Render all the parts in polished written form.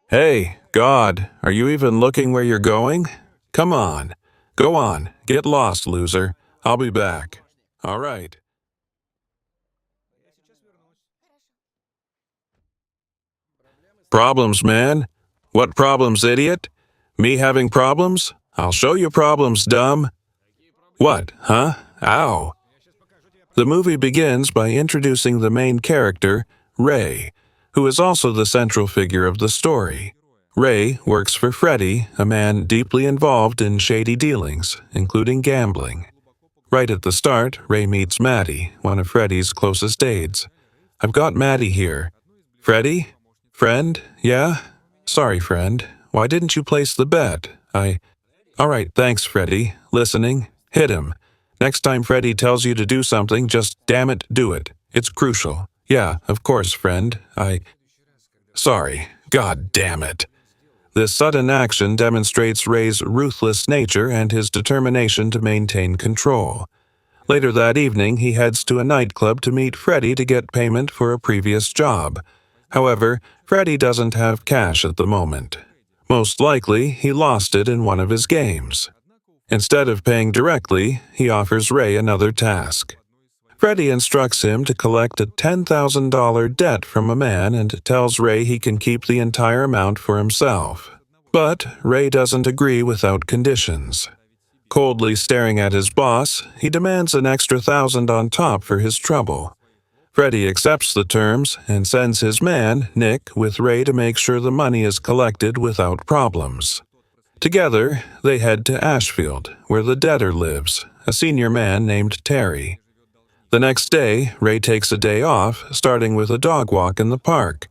Hey, God, are you even looking where you're going? Come on. Go on. Get lost, loser. I'll be back. All right. Problems, man. What problems, idiot? Me having problems? I'll show you problems, dumb. What, huh? Ow. The movie begins by introducing the main character, Ray, who is also the central figure of the story. Ray works for Freddy, a man deeply involved in shady dealings, including gambling. Right at the start, Ray meets Maddie, one of Freddy's closest aides. I've got Maddie here. Freddy? Friend? Yeah? Sorry, friend. Why didn't you place the bet? All right, thanks, Freddy. Listening? Hit him. Next time Freddy tells you to do something, just damn it, do it. It's crucial. Yeah, of course, friend. Sorry. God damn it. This sudden action demonstrates Ray's ruthless nature and his determination to maintain control. Later that evening, he heads to a nightclub to meet Freddy to get payment for a previous job. However, Freddy doesn't have cash at the moment. Most likely, he lost it in one of his games. Instead of paying directly, he offers Ray another task. Freddy instructs him to collect a $10,000 debt from a man and tells Ray he can keep the entire amount for himself. But Ray doesn't agree without conditions. Coldly staring at his boss, he demands an extra $1,000 on top for his trouble. Freddy accepts the terms and sends his man, Nick, with Ray to make sure the money is collected without problems. Together, they head to Ashfield, where the debtor lives, a senior man named Terry. The next day, Ray takes a day off, starting with a dog walk in the park.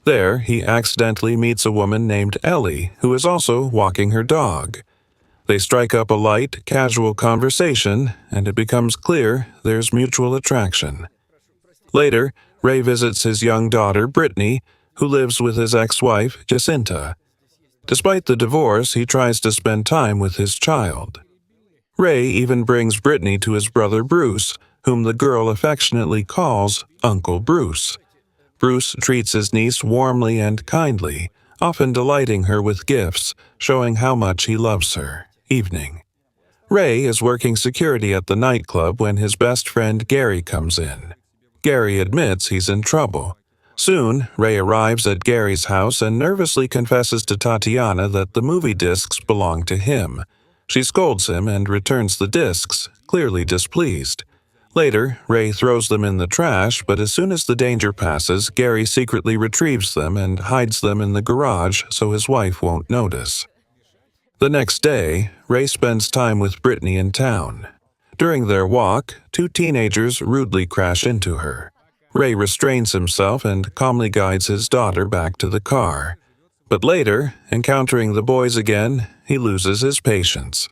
There, he accidentally meets a woman named Ellie, who is also walking her dog. They strike up a light, casual conversation, and it becomes clear there's mutual attraction. Later, Ray visits his young daughter, Brittany, who lives with his ex-wife, Jacinta. Despite the divorce, he tries to spend time with his child. Ray even brings Brittany to his brother Bruce, whom the girl affectionately calls Uncle Bruce. Bruce treats his niece warmly and kindly, often delighting her with gifts, showing how much he loves her. Evening. Ray is working security at the nightclub when his best friend Gary comes in. Gary admits he's in trouble. Soon, Ray arrives at Gary's house and nervously confesses to Tatiana that the movie discs belong to him. She scolds him and returns the discs, clearly displeased. Later, Ray throws them in the trash, but as soon as the danger passes, Gary secretly retrieves them and hides them in the garage so his wife won't notice. The next day, Ray spends time with Brittany in town. During their walk, two teenagers rudely crash into her. Ray restrains himself and calmly guides his daughter back to the car. But later, encountering the boys again, he loses his patience.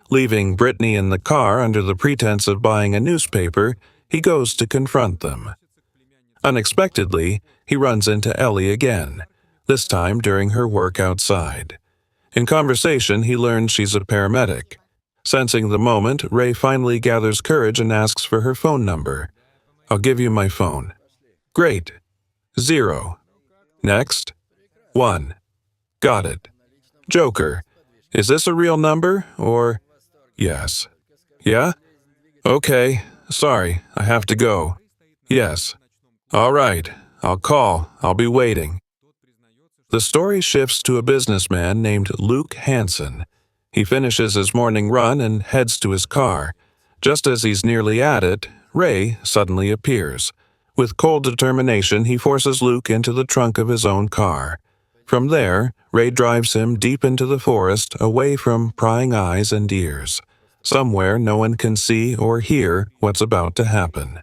Leaving Brittany in the car under the pretense of buying a newspaper, he goes to confront them. Unexpectedly, he runs into Ellie again, this time during her work outside. In conversation, he learns she's a paramedic. Sensing the moment, Ray finally gathers courage and asks for her phone number. I'll give you my phone. Great. 0. Next. 1. Got it. Joker. Is this a real number, or... Yes. Yeah? Okay. Sorry, I have to go. Yes. All right. I'll call. I'll be waiting. The story shifts to a businessman named Luke Hansen. He finishes his morning run and heads to his car. Just as he's nearly at it, Ray suddenly appears. With cold determination, he forces Luke into the trunk of his own car. From there, Ray drives him deep into the forest, away from prying eyes and ears. Somewhere no one can see or hear what's about to happen.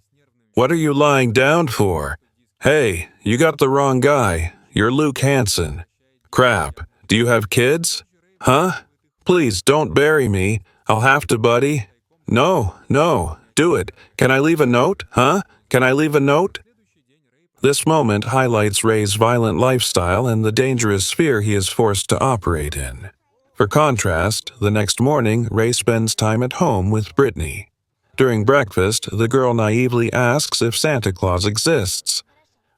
What are you lying down for? Hey, you got the wrong guy. You're Luke Hansen. Crap. Do you have kids? Huh? Please don't bury me. I'll have to, buddy. No. Do it. Can I leave a note? Huh? Can I leave a note? This moment highlights Ray's violent lifestyle and the dangerous sphere he is forced to operate in. For contrast, the next morning, Ray spends time at home with Brittany. During breakfast, the girl naively asks if Santa Claus exists.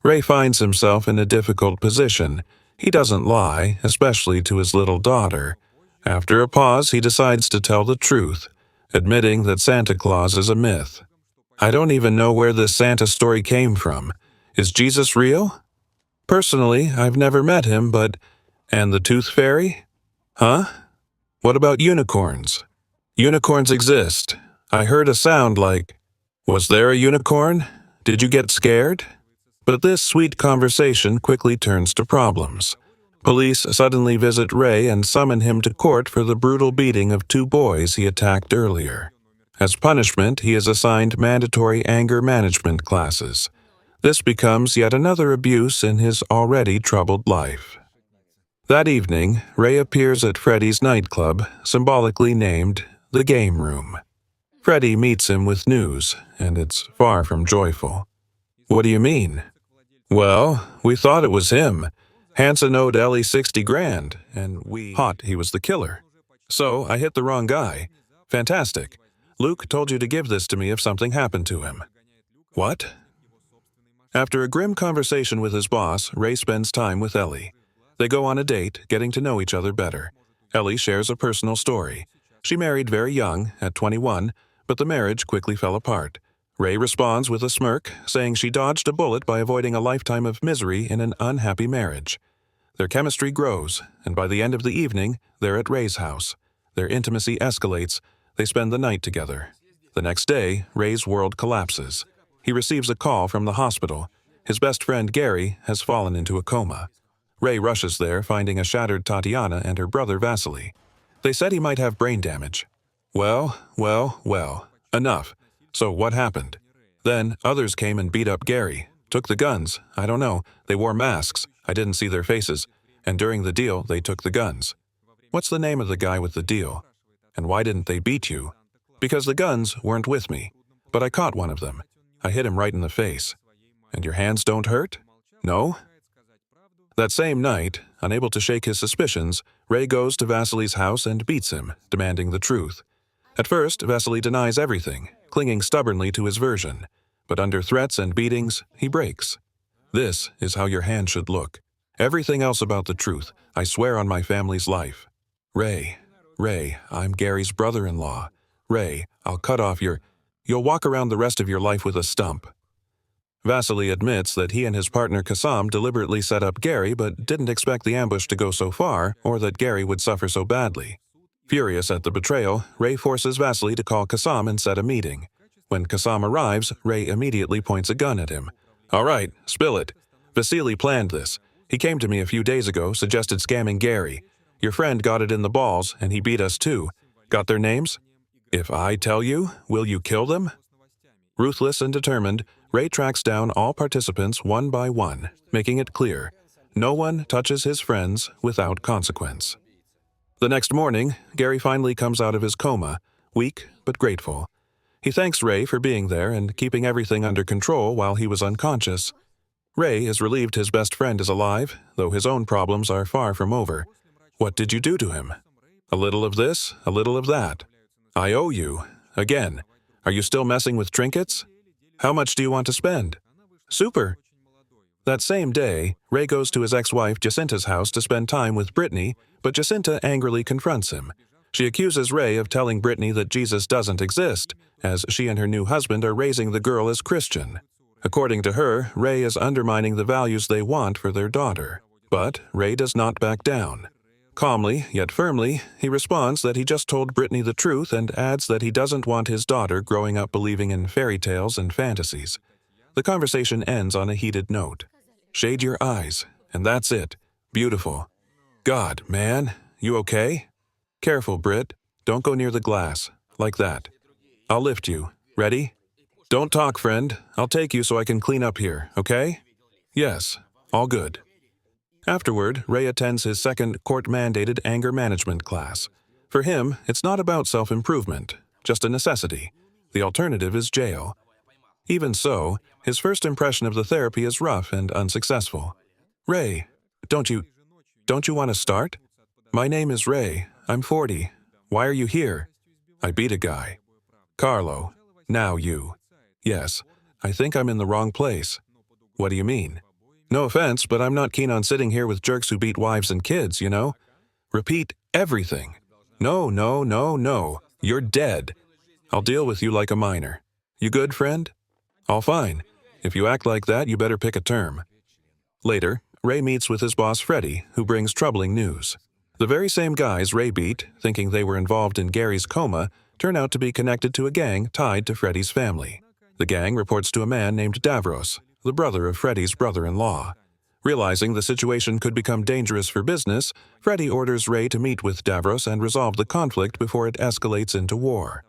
Ray finds himself in a difficult position. He doesn't lie, especially to his little daughter. After a pause, he decides to tell the truth, admitting that Santa Claus is a myth. I don't even know where this Santa story came from. Is Jesus real? Personally, I've never met him, but... And the Tooth Fairy? Huh? What about unicorns? Unicorns exist. I heard a sound like... Was there a unicorn? Did you get scared? But this sweet conversation quickly turns to problems. Police suddenly visit Ray and summon him to court for the brutal beating of 2 boys he attacked earlier. As punishment, he is assigned mandatory anger management classes. This becomes yet another abuse in his already troubled life. That evening, Ray appears at Freddy's nightclub, symbolically named the Game Room. Freddy meets him with news, and it's far from joyful. What do you mean? Well, we thought it was him. Hanson owed Ellie 60 grand, and we thought he was the killer. So I hit the wrong guy. Fantastic. Luke told you to give this to me if something happened to him. What? After a grim conversation with his boss, Ray spends time with Ellie. They go on a date, getting to know each other better. Ellie shares a personal story. She married very young, at 21, but the marriage quickly fell apart. Ray responds with a smirk, saying she dodged a bullet by avoiding a lifetime of misery in an unhappy marriage. Their chemistry grows, and by the end of the evening, they're at Ray's house. Their intimacy escalates. They spend the night together. The next day, Ray's world collapses. He receives a call from the hospital. His best friend, Gary, has fallen into a coma. Ray rushes there, finding a shattered Tatiana and her brother, Vasily. They said he might have brain damage. Well, enough. So what happened? Then others came and beat up Gary, took the guns. I don't know. They wore masks. I didn't see their faces. And during the deal, they took the guns. What's the name of the guy with the deal? And why didn't they beat you? Because the guns weren't with me. But I caught one of them. I hit him right in the face. And your hands don't hurt? No? That same night, unable to shake his suspicions, Ray goes to Vasily's house and beats him, demanding the truth. At first, Vasily denies everything, clinging stubbornly to his version. But under threats and beatings, he breaks. This is how your hand should look. Everything else about the truth, I swear on my family's life. Ray, I'm Gary's brother-in-law. Ray, I'll cut off You'll walk around the rest of your life with a stump. Vasily admits that he and his partner Kassam deliberately set up Gary but didn't expect the ambush to go so far or that Gary would suffer so badly. Furious at the betrayal, Ray forces Vasily to call Kassam and set a meeting. When Kassam arrives, Ray immediately points a gun at him. All right, spill it. Vasily planned this. He came to me a few days ago, suggested scamming Gary. Your friend got it in the balls, and he beat us too. Got their names? If I tell you, will you kill them? Ruthless and determined, Ray tracks down all participants one by one, making it clear, no one touches his friends without consequence. The next morning, Gary finally comes out of his coma, weak but grateful. He thanks Ray for being there and keeping everything under control while he was unconscious. Ray is relieved his best friend is alive, though his own problems are far from over. What did you do to him? A little of this, a little of that. I owe you. Again. Are you still messing with trinkets? How much do you want to spend? Super. That same day, Ray goes to his ex-wife Jacinta's house to spend time with Brittany, but Jacinta angrily confronts him. She accuses Ray of telling Brittany that Jesus doesn't exist, as she and her new husband are raising the girl as Christian. According to her, Ray is undermining the values they want for their daughter. But Ray does not back down. Calmly, yet firmly, he responds that he just told Brittany the truth and adds that he doesn't want his daughter growing up believing in fairy tales and fantasies. The conversation ends on a heated note. Shade your eyes, and that's it. Beautiful. God, man, you okay? Careful, Britt. Don't go near the glass. Like that. I'll lift you. Ready? Don't talk, friend. I'll take you so I can clean up here, okay? Yes, all good. Afterward, Ray attends his second court-mandated anger management class. For him, it's not about self-improvement, just a necessity. The alternative is jail. Even so, his first impression of the therapy is rough and unsuccessful. Ray, don't you want to start? My name is Ray. I'm 40. Why are you here? I beat a guy. Carlo, now you. Yes, I think I'm in the wrong place. What do you mean? No offense, but I'm not keen on sitting here with jerks who beat wives and kids, you know? Repeat everything. No, no, no, no. You're dead. I'll deal with you like a minor. You good, friend? All fine. If you act like that, you better pick a term. Later, Ray meets with his boss Freddy, who brings troubling news. The very same guys Ray beat, thinking they were involved in Gary's coma, turn out to be connected to a gang tied to Freddy's family. The gang reports to a man named Davros, the brother of Freddy's brother-in-law. Realizing the situation could become dangerous for business, Freddy orders Ray to meet with Davros and resolve the conflict before it escalates into war.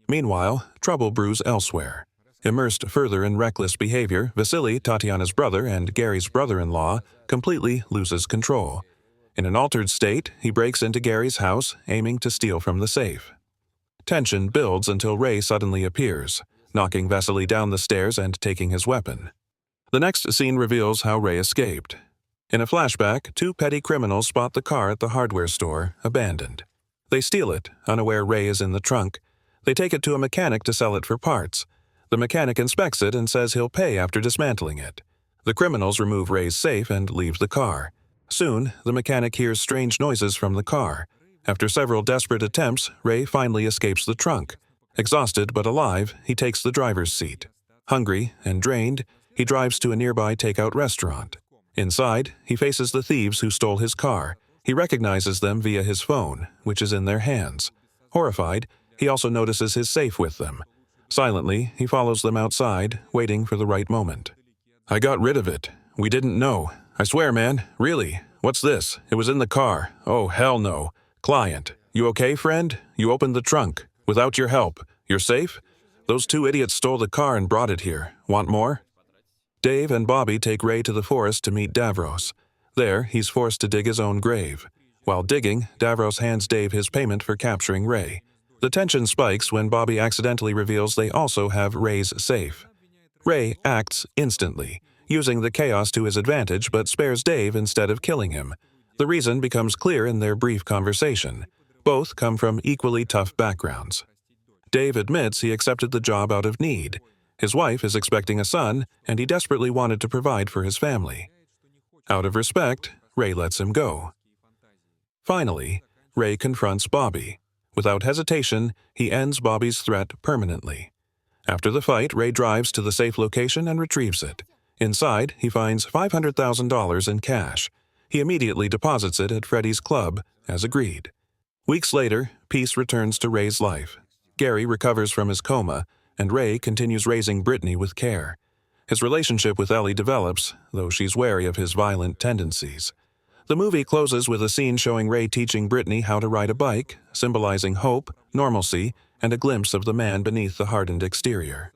Meanwhile, trouble brews elsewhere. Immersed further in reckless behavior, Vasily, Tatiana's brother and Gary's brother-in-law, completely loses control. In an altered state, he breaks into Gary's house, aiming to steal from the safe. Tension builds until Ray suddenly appears, knocking Vasily down the stairs and taking his weapon. The next scene reveals how Ray escaped. In a flashback, two petty criminals spot the car at the hardware store, abandoned. They steal it, unaware Ray is in the trunk. They take it to a mechanic to sell it for parts. The mechanic inspects it and says he'll pay after dismantling it. The criminals remove Ray's safe and leave the car. Soon, the mechanic hears strange noises from the car. After several desperate attempts, Ray finally escapes the trunk. Exhausted but alive, he takes the driver's seat. Hungry and drained, he drives to a nearby takeout restaurant. Inside, he faces the thieves who stole his car. He recognizes them via his phone, which is in their hands. Horrified, he also notices his safe with them. Silently, he follows them outside, waiting for the right moment. I got rid of it. We didn't know. I swear, man. Really. What's this? It was in the car. Oh, hell no. Client. You okay, friend? You opened the trunk. Without your help. You're safe? Those two idiots stole the car and brought it here. Want more? Dave and Bobby take Ray to the forest to meet Davros. There, he's forced to dig his own grave. While digging, Davros hands Dave his payment for capturing Ray. The tension spikes when Bobby accidentally reveals they also have Ray's safe. Ray acts instantly, using the chaos to his advantage but spares Dave instead of killing him. The reason becomes clear in their brief conversation. Both come from equally tough backgrounds. Dave admits he accepted the job out of need. His wife is expecting a son, and he desperately wanted to provide for his family. Out of respect, Ray lets him go. Finally, Ray confronts Bobby. Without hesitation, he ends Bobby's threat permanently. After the fight, Ray drives to the safe location and retrieves it. Inside, he finds $500,000 in cash. He immediately deposits it at Freddy's club, as agreed. Weeks later, peace returns to Ray's life. Gary recovers from his coma, and Ray continues raising Brittany with care. His relationship with Ellie develops, though she's wary of his violent tendencies. The movie closes with a scene showing Ray teaching Brittany how to ride a bike, symbolizing hope, normalcy, and a glimpse of the man beneath the hardened exterior.